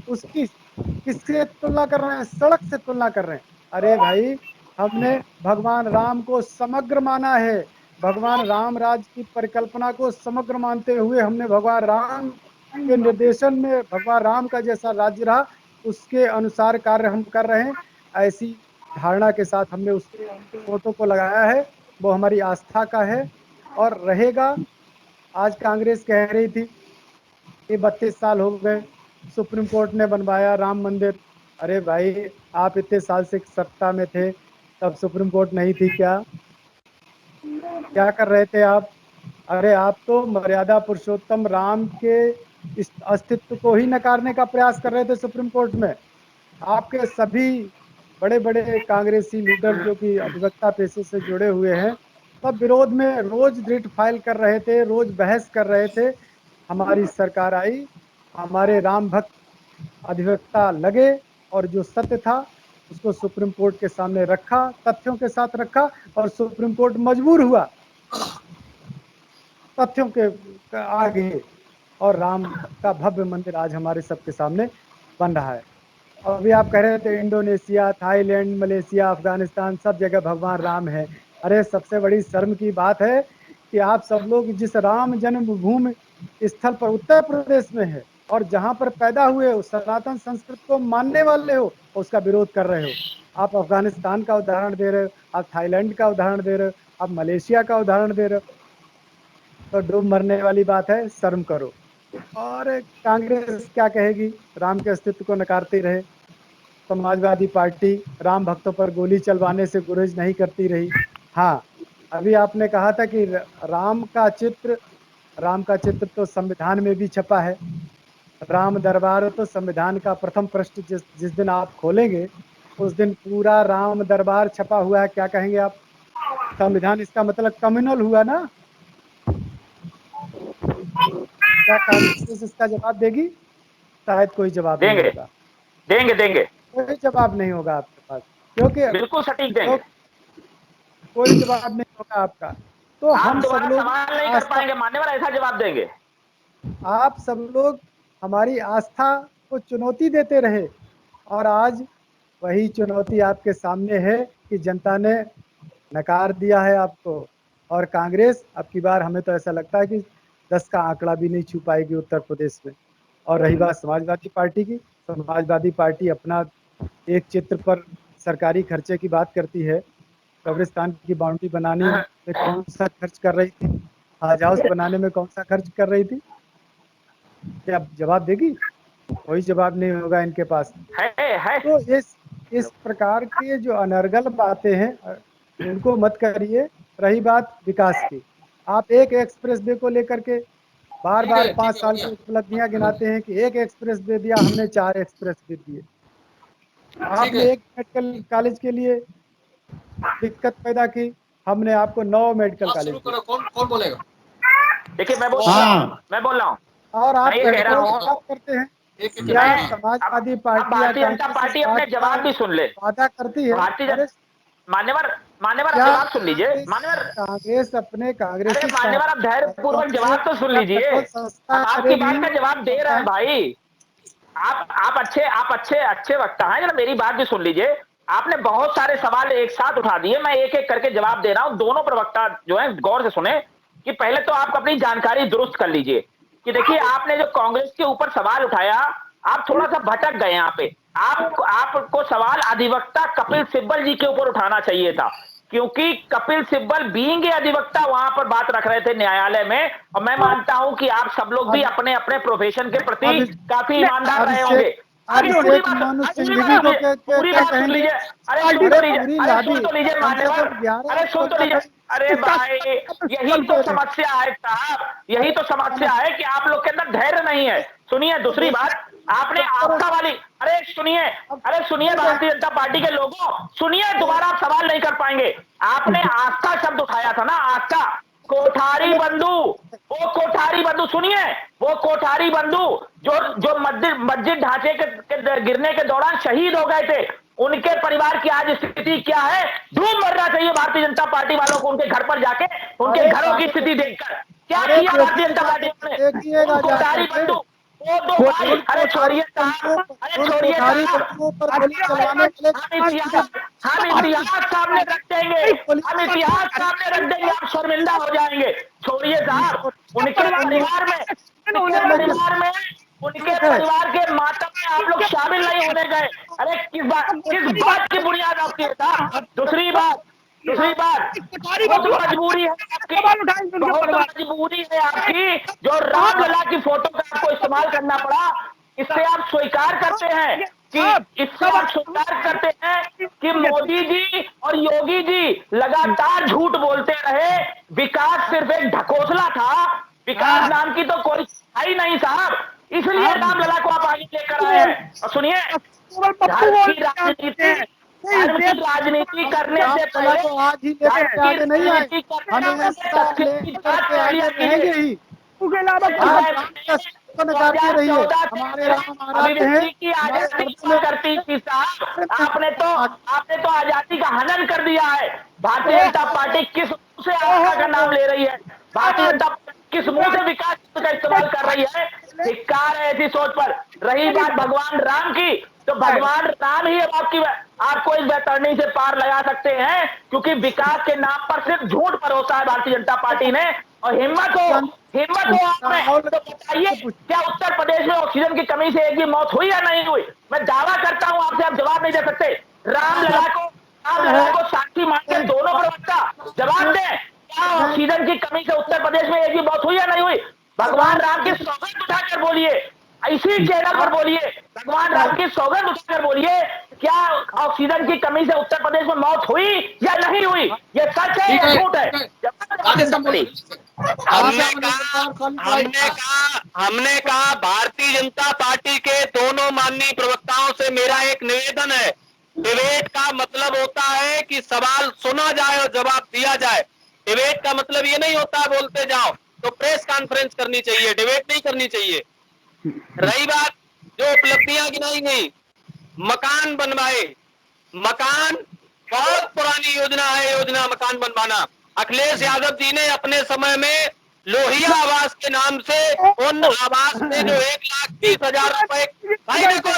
उसकी। किससे तुलना कर रहे हैं? सड़क से तुलना कर रहे हैं। अरे भाई, हमने भगवान राम को समग्र माना है। भगवान राम राज्य की परिकल्पना को समग्र मानते हुए हमने भगवान राम के निर्देशन में भगवान राम का जैसा राज्य रहा उसके अनुसार कार्य हम कर रहे हैं। ऐसी धारणा के साथ हमने उस फोटो को लगाया है। वो हमारी आस्था का है और रहेगा। आज कांग्रेस कह रही थी कि 32 साल हो गए, सुप्रीम कोर्ट ने बनवाया राम मंदिर। अरे भाई, आप इतने साल से सत्ता में थे, तब सुप्रीम कोर्ट नहीं थी क्या? क्या कर रहे थे आप? अरे आप तो मर्यादा पुरुषोत्तम राम के इस अस्तित्व को ही नकारने का प्रयास कर रहे थे सुप्रीम कोर्ट में। आपके सभी बड़े बड़े कांग्रेसी लीडर जो कि अधिवक्ता पेशे से जुड़े हुए हैं, सब विरोध में रोज रिट फाइल कर रहे थे, रोज बहस कर रहे थे। हमारी सरकार आई, हमारे राम भक्त अधिवक्ता लगे और जो सत्य था उसको सुप्रीम कोर्ट के सामने रखा, तथ्यों के साथ रखा, और सुप्रीम कोर्ट मजबूर हुआ तथ्यों के आगे, और राम का भव्य मंदिर आज हमारे सबके सामने बन रहा है। अभी आप कह रहे थे इंडोनेशिया, थाईलैंड, मलेशिया, अफगानिस्तान सब जगह भगवान राम है। अरे सबसे बड़ी शर्म की बात है कि आप सब लोग जिस राम जन्मभूमि स्थल पर उत्तर प्रदेश में है और जहां पर पैदा हुए हो, सनातन संस्कृति को मानने वाले हो, उसका विरोध कर रहे हो। आप अफगानिस्तान का उदाहरण दे रहे हो, आप थाईलैंड का उदाहरण दे रहे हो, आप मलेशिया का उदाहरण दे रहे हो। तो डूब मरने वाली बात है, शर्म करो। और कांग्रेस क्या कहेगी? राम के अस्तित्व को नकारती रहे। समाजवादी पार्टी राम भक्तों पर गोली चलवाने से गुरेज नहीं करती रही। हाँ, अभी आपने कहा था कि राम का चित्र तो संविधान में भी छपा है। राम दरबार तो संविधान का प्रथम पृष्ठ जिस दिन आप खोलेंगे उस दिन पूरा राम दरबार छपा हुआ है। क्या कहेंगे आप? संविधान इसका मतलब कम्युनल हुआ ना? क्या कांग्रेस इसका जवाब देगी? शायद कोई जवाब नहीं देंगे होगा। देंगे देंगे कोई जवाब नहीं होगा आपके पास, क्योंकि बिल्कुल सटीक तो देंगे। कोई जवाब नहीं होगा आपका। तो आप हम सब दोबारा लोग सवाल नहीं कर आस्था, पाएंगे मान्यवर, ऐसा जवाब देंगे। आप सब लोग हमारी आस्था को चुनौती देते रहे, और आज वही चुनौती आपके सामने है कि जनता ने नकार दिया है आपको। और कांग्रेस अब की बार हमें तो ऐसा लगता है कि 10 का आंकड़ा भी नहीं छू पाएगी उत्तर प्रदेश में। और रही बात समाजवादी पार्टी की, समाजवादी पार्टी अपना एक चित्र पर सरकारी खर्चे की बात करती है। कब्रिस्तान की बाउंड्री बनाने में कौन सा खर्च कर रही थी? हज हाउस बनाने में कौन सा खर्च कर रही थी? क्या जवाब देगी? कोई जवाब नहीं होगा इनके पास। है तो इस प्रकार के जो अनर्गल बातें हैं उनको मत करिए। रही बात विकास की, आप एक एक्सप्रेस वे को लेकर के बार ठीक बार है, 5 ठीक है, साल हो की गया। उपलब्धियां गिनाते हैं कि एक एक्सप्रेस वे दिया हमने, 4 एक्सप्रेस वे दिए। ठीक आपने है, एक मेडिकल कॉलेज के लिए दिक्कत पैदा की, हमने आपको 9 मेडिकल आप कॉलेज शुरू दिए। करो। कौन कौन बोलेगा? देखिए, मैं बोल रहा हूँ हाँ, मैं बोल रहा हूँ और मैं आप ये कह कहते रहा हो, हूँ। आप करते हैं एक एक या मैं करके। समाजवादी अब पार्टी या भारतीय जनता कांग्रेस इस पार्टी बात अपने का जवाब भी सुन ले। वादा करती है? भारतीय अरे मान्यवर मान्यवर अब क्या जवाब सुन लीजिए मान्यवर। कांग्रेस अपने अरे कांग्रेसी मान्यवर, अब धैर्य कार्यकर्ताओं पूर्वक से जवाब तो सुन क्या लीजिए। पेट्रोल सस्ता हम आपकी करेगी? बात का जवाब दे रहे हैं भाई। आप अच्छे वक्ता हैं, जरा मेरी बात भी सुन लीजिए। आपने बहुत सारे सवाल एक साथ उठा दिए, मैं एक एक करके जवाब दे रहा हूं। दोनों प्रवक्ता जो हैं गौर से सुने कि पहले तो आप अपनी जानकारी दुरुस्त कर लीजिए कि देखिए, आपने जो कांग्रेस के ऊपर सवाल उठाया, आप थोड़ा सा भटक गए यहाँ पे। आपको सवाल अधिवक्ता कपिल सिब्बल जी के ऊपर उठाना चाहिए था, क्योंकि कपिल सिब्बल बीइंग ए अधिवक्ता वहां पर बात रख रहे थे न्यायालय में। और मैं मानता हूं कि आप सब लोग भी अब अपने अपने प्रोफेशन के प्रति अब काफी ईमानदार रहे होंगे। अभिषेक आगे पूरी अभिषेक बात मनु पूरी सिंघवी बात को सुनिए, पूरी क्या बात सुन कहेंगे? लीजिए। अरे सुन तो अरे लीजिए, पूरी अरे सुन लादी, तो लीजिए कम से मान्यवर। कम 11 अरे सुन तो अक्टूबर लीजिए। तक अरे इसका भाई, यही प्रिंसिपल तो पे रहे। समस्या है साहब, यही तो समस्या है कि आप लोग के अंदर धैर्य नहीं है। सुनिए दूसरी बात, आपने आस्था वाली, अरे सुनिए भारतीय जनता पार्टी के लोगों, सुनिए, दोबारा आप सवाल नहीं कर पाएंगे। आपने आस्था शब्द उठाया था ना, आस्था, कोठारी बंधु, वो कोठारी बंधु, सुनिए, वो कोठारी बंधु जो मस्जिद ढांचे के गिरने के दौरान शहीद हो गए थे, उनके परिवार की आज स्थिति क्या है, धूम मरना चाहिए भारतीय जनता पार्टी वालों को, उनके घर पर जाके उनके घरों की स्थिति देखकर। क्या किया भारतीय जनता पार्टी ने? कोठारी बंधु, वो दो भाई, अरे छोड़िए साहब, हम इतिहास सामने रख देंगे, आप शर्मिंदा हो जाएंगे। छोड़िए साहब, उनके परिवार के मातम में आप लोग शामिल नहीं होने गए। अरे किस बात की बुनियाद आपकी है साहब? दूसरी बात, बहुत मजबूरी है आपकी, जो रामलला की फोटो का आपको इस्तेमाल करना पड़ा, इससे आप स्वीकार करते हैं कि मोदी जी और योगी जी लगातार झूठ बोलते रहे, विकास सिर्फ एक ढकोसला था, विकास नाम की तो कोई था ही नहीं साहब, इसलिए रामलला को आप आगे लेकर आए हैं। और सुनिए, राजनीति करने से पहले आज ही लेकर आगे नहीं आए, हमें उसके अलावा नकारते रहिए, हमारे राम महाराज हैं, करती थी साहब, आपने तो आजादी का हनन कर दिया है। भारतीय जनता पार्टी किस मुंह से आस्था का नाम ले रही है? भारतीय जनता पार्टी किस मुंह से विकास का इस्तेमाल कर रही है? धिक्कार है ऐसी सोच पर। रही बात भगवान राम की, तो भगवान राम ही आपको इस बैतरणी से पार लगा सकते हैं, क्योंकि विकास के नाम पर सिर्फ झूठ भरोसा है भारतीय जनता पार्टी ने। और हिम्मत हो आपने तो बताइए, क्या उत्तर प्रदेश में ऑक्सीजन की कमी से एक भी मौत हुई या नहीं हुई? मैं दावा करता हूं आपसे, आप जवाब नहीं दे सकते। रामलला को साक्षी मानकर दोनों प्रवक्ता जवाब दें, क्या ऑक्सीजन की कमी से उत्तर प्रदेश में एक भी मौत हुई या नहीं हुई? भगवान राम की सौगंध उठाकर बोलिए, इसी चैनल पर बोलिए, भगवान राम की सौगंध उठाकर बोलिए, क्या ऑक्सीजन की कमी से उत्तर प्रदेश में मौत हुई या नहीं हुई? ये सच है या झूठ है? हमने कहा भारतीय जनता पार्टी के दोनों माननीय प्रवक्ताओं से मेरा एक निवेदन है, डिबेट का मतलब होता है कि सवाल सुना जाए और जवाब दिया जाए। डिबेट का मतलब ये नहीं होता बोलते जाओ, तो प्रेस कॉन्फ्रेंस करनी चाहिए, डिबेट नहीं करनी चाहिए। रही बात जो उपलब्धियां गिनाई गई, मकान बनवाए, मकान बहुत पुरानी योजना है, योजना मकान बनवाना। अखिलेश यादव जी ने अपने समय में लोहिया आवास के नाम से उन आवास में जो 1,30,000 रुपए, भाई देखो,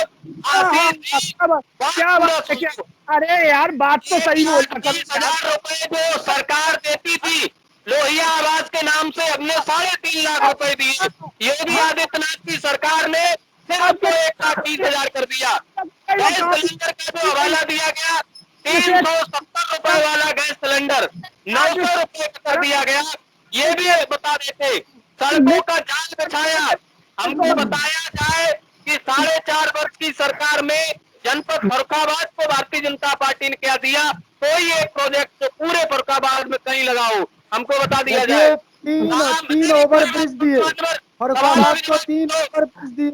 अरे यार बात तो सही बोल, 30,000 रुपए जो सरकार देती थी लोहिया आवास के नाम से, हमने 3.5 लाख रुपए दिए। योगी आदित्यनाथ की सरकार ने सिर्फ 1,30,000 कर दिया। गैस सिलेंडर का जो हवाला दिया गया, 370 रुपए वाला गैस सिलेंडर 900 रुपए कर दिया गया। ये भी बता देते, सड़कों का जाल बिछाया, हमको बताया जाए कि 4.5 वर्ष की सरकार में जनपद फर्रुखाबाद को भारतीय जनता पार्टी ने क्या दिया, कोई एक प्रोजेक्ट तो पूरे फर्रुखाबाद में कहीं लगाओ, हमको बता दिया जाए। 3 ओवरब्रिज दिए, फर्रुखाबाद को 3 ओवरब्रिज दिए।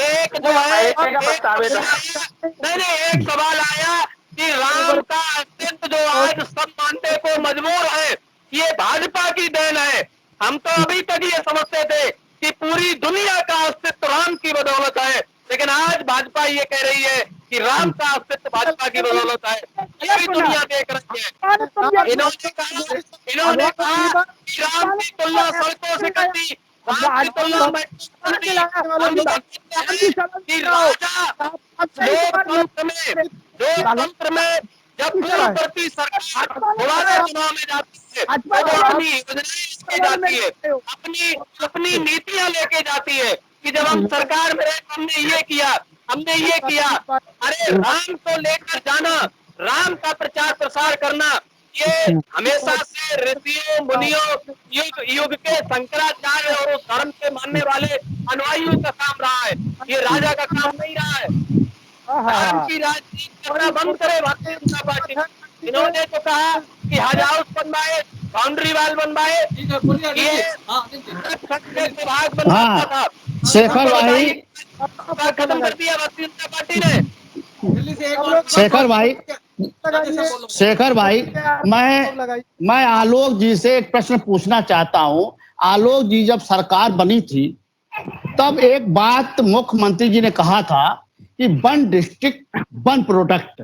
एक जो है, नहीं, एक सवाल आया कि राम का अस्तित्व जो आज सब मानने को मजबूर है, ये भाजपा की देन है। हम तो अभी तक ये समझते थे कि पूरी दुनिया का अस्तित्व राम की बदौलत है, लेकिन आज भाजपा ये कह रही है कि राम का अस्तित्व भाजपा की बदौलत है। ये भी दुनिया देख रही है। इन्होंने कहा कि राम की तुलना सड़कों से कर दी, राम की तुलना में लोकतंत्र में जब पूर्ववर्ती सरकार दोबारा चुनाव में जाती है, अपनी योजनाएं जाती है, अपनी नीतियां लेके जाती है कि जब हम सरकार में रहे हमने ये किया। अरे राम को लेकर जाना, राम का प्रचार प्रसार करना, ये हमेशा से ऋषियों मुनियों युग के शंकराचार्य और उस धर्म के मानने वाले अनुयायियों का काम रहा है, ये राजा का काम नहीं रहा है। धर्म की राजनीति करना बंद करे भारतीय जनता पार्टी। इन्होंने तो कहा कि हज हाउस बनवाए, बाउंड्री वाल बनवाए, ये विभाग बनवाता था। शेखर भाई खत्म कर दिया भारतीय जनता पार्टी ने। दिल्ली से एक बार शेखर भाई, शेखर भाई, मैं आलोक जी से एक प्रश्न पूछना चाहता हूं। आलोक जी जब सरकार बनी थी तब एक बात मुख्यमंत्री जी ने कहा था कि 1 डिस्ट्रिक्ट 1 प्रोडक्ट,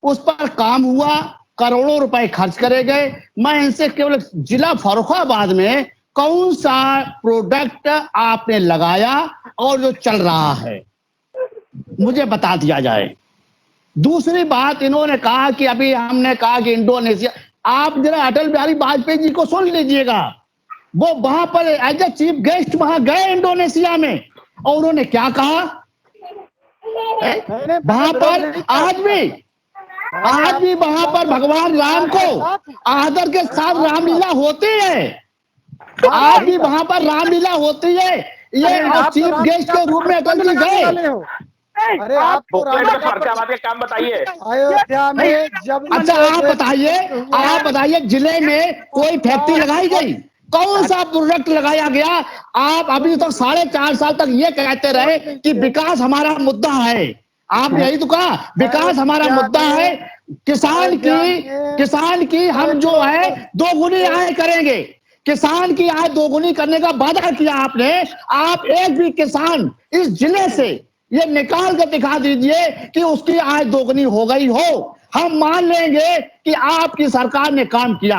उस पर काम हुआ, करोड़ों रुपए खर्च करे गए। मैं इनसे केवल जिला फर्रुखाबाद में कौन सा प्रोडक्ट आपने लगाया और जो चल रहा है मुझे बता दिया जाए। दूसरी बात, इन्होंने कहा कि अभी हमने कहा कि इंडोनेशिया, आप जरा अटल बिहारी वाजपेयी जी को सुन लीजिएगा, वो वहां पर एज ए चीफ गेस्ट वहां गए इंडोनेशिया में, और उन्होंने क्या कहा वहां पर आज भी वहां पर भगवान राम को आदर के साथ रामलीला होती है, आज भी वहां पर रामलीला होती है। ये और चीफ गेस्ट के रूप में अटल जी गए। अरे आप बुकलेट में फर्रुखाबाद के काम बताइए। अयोध्या में जब अच्छा आप बताइए जिले में कोई फैक्ट्री लगाई गई, कौन सा प्रोडक्ट लगाया गया? आप अभी तक 4.5 साल तक ये कहते रहे कि विकास हमारा मुद्दा है। आप यही तो कहा विकास हमारा मुद्दा है, किसान की हम जो है 2 गुनी आय करेंगे, किसान की आय 2 गुनी करने का वादा किया आपने। आप एक भी किसान इस जिले से ये निकाल के दिखा दीजिए कि उसकी आय 2 गुनी हो गई हो, हम मान लेंगे कि आपकी सरकार ने काम किया।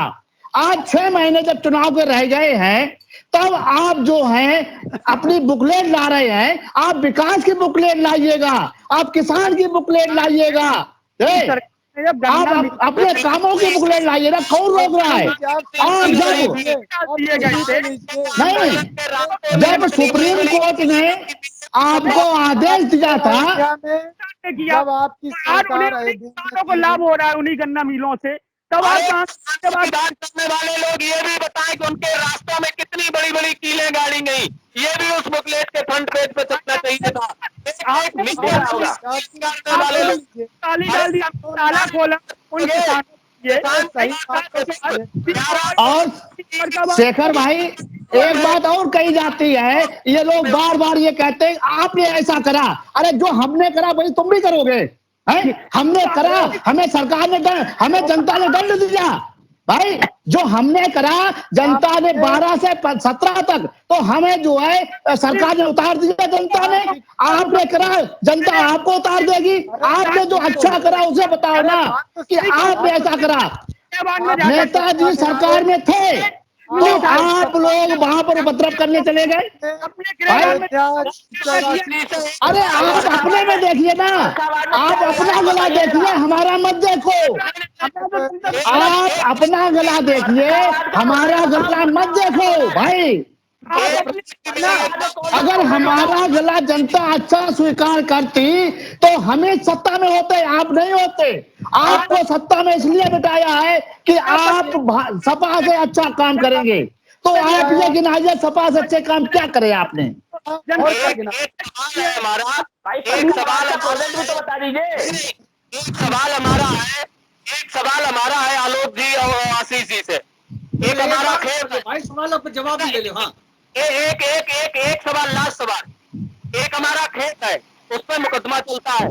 आज 6 महीने जब चुनाव के रह गए हैं तब आप जो हैं अपनी बुकलेट ला रहे हैं। आप विकास की बुकलेट लाइएगा, आप किसान की बुकलेट लाइएगा, आप अपने कामों की बुकलेट लाइएगा। कौन रोक रहा है? आप जब सुप्रीम कोर्ट ने आपको आदेश दिया था, जब आपकी सरकार किसानों को लाभ हो रहा है उन्हीं गन्ना मिलों से, तब आप बात करने वाले लोग ये भी बताएं कि उनके रास्तों में कितनी बड़ी बड़ी कीलें गाड़ी गई, ये भी उस बुकलेट के फ्रंट पेज पे चलना चाहिए था। ताला खोला और शेखर भाई, एक बात और कही जाती है, ये लोग बार बार ये कहते हैं आपने ऐसा करा। अरे जो हमने करा वही तुम भी करोगे हैं? हमने करा, हमें सरकार ने हमें जनता ने दंड दिया भाई। जो हमने करा जनता ने 12 से 17 तक, तो हमें जो है सरकार ने उतार दिया जनता ने। आपने करा जनता आपको उतार देगी। आपने जो अच्छा करा उसे बताओ ना कि आपने ऐसा करा। नेताजी सरकार में थे तो आप लोग वहां पर उपद्रव करने चले गए। अरे आप अपने में देखिए ना, आप अपना गला देखिए, हमारा मत देखो। आप अपना गला देखिए, हमारा गला मत देखो भाई। अगर हमारा गला जनता अच्छा स्वीकार करती तो हमें सत्ता में होते, आप नहीं होते। आपको सत्ता में इसलिए बिठाया है कि आप सपा से अच्छा काम करेंगे, तो आप ये गिनाइए सपा से अच्छे काम क्या करे आपने। एक सवाल हमारा है आलोक जी और आशीष जी से। एक हमारा खेत भाई सवाल पर जवाब भी ले लो। हाँ, एक सवाल, लास्ट सवाल। एक हमारा खेत है, उस पर मुकदमा चलता है,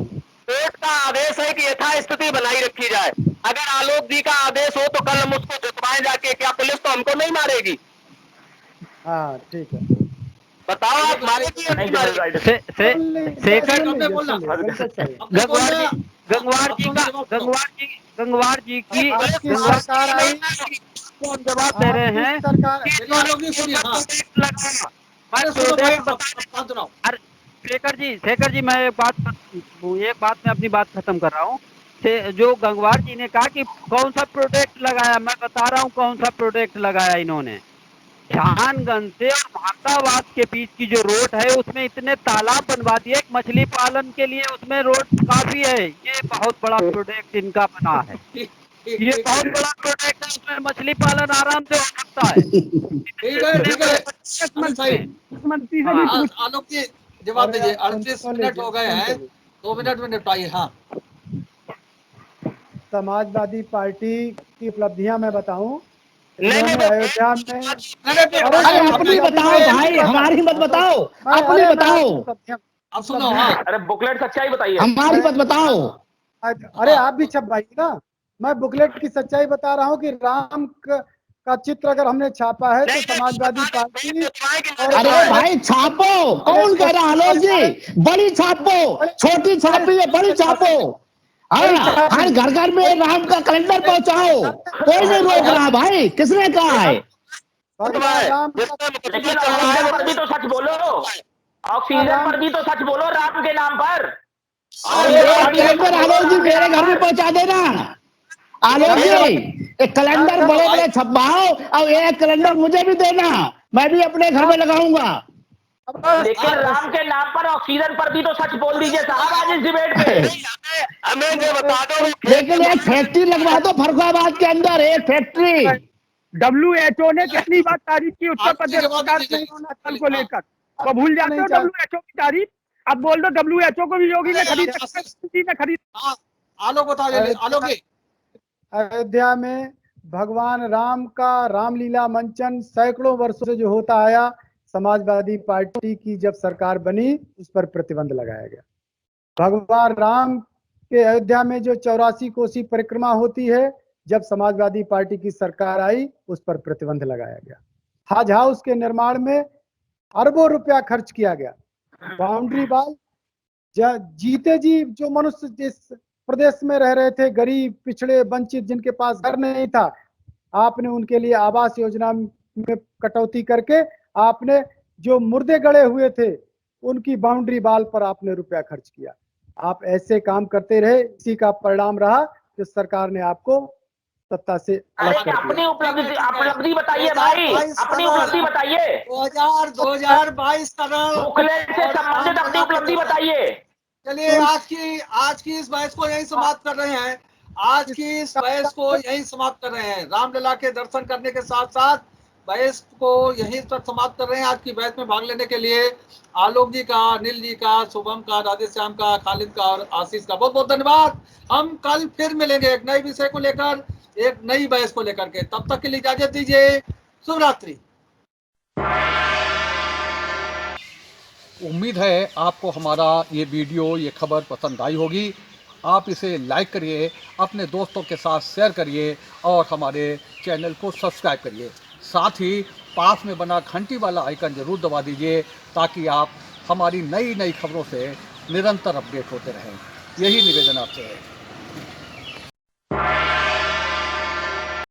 कोर्ट का आदेश है कि यथास्थिति बनाई रखी जाए। अगर आलोक जी का आदेश हो तो कल हम उसको जुटवाएं जाके, क्या पुलिस तो हमको नहीं मारेगी? हाँ ठीक है, बताओ आप मारेगी या नहीं मारेगी? शेखर गंगवार जी की सरकार आई, जवाब दे रहे हैं। शेखर जी मैं एक बात में अपनी बात खत्म कर रहा हूँ। जो गंगवार जी ने कहा कि कौन सा प्रोडक्ट लगाया, मैं बता रहा हूँ कौन सा प्रोडक्ट लगाया इन्होंने। जहानगंज से और भातावाद के बीच की जो रोड है उसमें इतने तालाब बनवा दिए, एक मछली पालन के लिए उसमें रोड काफी है। ये बहुत बड़ा प्रोडक्ट इनका बना है, ये बहुत बड़ा प्रोडक्ट है, उसमें मछली पालन आराम से हो सकता है। आलोक जी जवाब दीजिए। 38 मिनट हो गए हैं, 2 मिनट में निपटाइए। हाँ, समाजवादी पार्टी की उपलब्धियां मैं बताऊं नहीं इन्होंने नहीं अयोध्या में अरे अपनी बताओ भाई, हमारी मत बताओ, अपनी बताओ, अब सुनो। हाँ, अरे बुकलेट सच्चाई बताइए। हमारी मत बताओ। अरे आप भी छपवाइए ना। मैं बुकलेट की सच्चाई बता रहा हूँ कि राम का चित्र अगर हमने छापा है तो समाजवादी पार्टी और अरे भाई छापो, कौन कह रहा आलोक जी, बड़ी छापो, छोटी छापी है, बड़ी छापो। हाँ, हर घर घर में राम का कैलेंडर पहुंचाओ, कोई नहीं रोक रहा भाई, किसने कहा है? भगवान राम लेकिन ऑक्सीजन पर भी तो सच बोलो, ऑक्सीजन पर भी तो सच बोलो राम के नाम पर। एक कैलेंडर आलोक जी मेरे घर में पहुंचा देना। आलोक जी एक कैलेंडर बड़े बड़े छपवाओ और एक कैलेंडर मुझे भी देना, मैं भी अपने घर में लगाऊंगा। लेकिन राम के नाम पर ऑक्सीजन पर भी तो सच बोल दीजिए साहब आज इस डिबेट में। हमें जो बता दो। लेकिन एक फैक्ट्री लगवा दो फरुखाबाद के अंदर, एक फैक्ट्री। WHO ने कितनी बार तारीफ की उत्तर प्रदेश सरकार ने अरुणाचल को लेकर, तो भूल जाते हो WHO की तारीफ। अब बोल दो WHO को भी योगी ने खरीद। आलोक बता दे। आलोक जी, अयोध्या में भगवान राम का रामलीला मंचन सैकड़ों वर्षों से जो होता आया, समाजवादी पार्टी की जब सरकार बनी उस पर प्रतिबंध लगाया गया। भगवान राम के अयोध्या में जो 84 कोसी परिक्रमा होती है, जब समाजवादी पार्टी की सरकार आई उस पर प्रतिबंध लगाया गया। हज हाउस के निर्माण में अरबों रुपया खर्च किया गया। बाउंड्री वाल, जीते जी जो मनुष्य जिस प्रदेश में रह रहे थे, गरीब, पिछड़े, वंचित, जिनके पास घर नहीं था, आपने उनके लिए आवास योजना में कटौती करके आपने जो मुर्दे गड़े हुए थे उनकी बाउंड्री वाल पर आपने रुपया खर्च किया। आप ऐसे काम करते रहे, इसी का परिणाम रहा कि सरकार ने आपको सत्ता से अलग कर दिया। अपनी उपलब्धि बताइए भाई, अपनी उपलब्धि बताइए। 2022 बुकलेट से संबंधित अपनी उपलब्धि बताइए। चलिए आज की इस बहस को यही समाप्त कर रहे हैं। आज की इस बहस को यही समाप्त कर रहे हैं। रामलला के दर्शन करने के साथ साथ बहस को यहीं पर समाप्त कर रहे हैं। आज की बहस में भाग लेने के लिए आलोक जी का, अनिल जी का, शुभम का, राधेश्याम का, खालिद का और आशीष का बहुत बहुत धन्यवाद। हम कल फिर मिलेंगे एक नए विषय को लेकर, एक नई बहस को लेकर के। तब तक के लिए इजाजत दीजिए। शुभ रात्रि। उम्मीद है आपको हमारा ये वीडियो, ये खबर पसंद आई होगी। आप इसे लाइक करिए, अपने दोस्तों के साथ शेयर करिए और हमारे चैनल को सब्सक्राइब करिए। साथ ही पास में बना घंटी वाला आइकन जरूर दबा दीजिए ताकि आप हमारी नई नई खबरों से निरंतर अपडेट होते रहें। यही निवेदन आपसे है।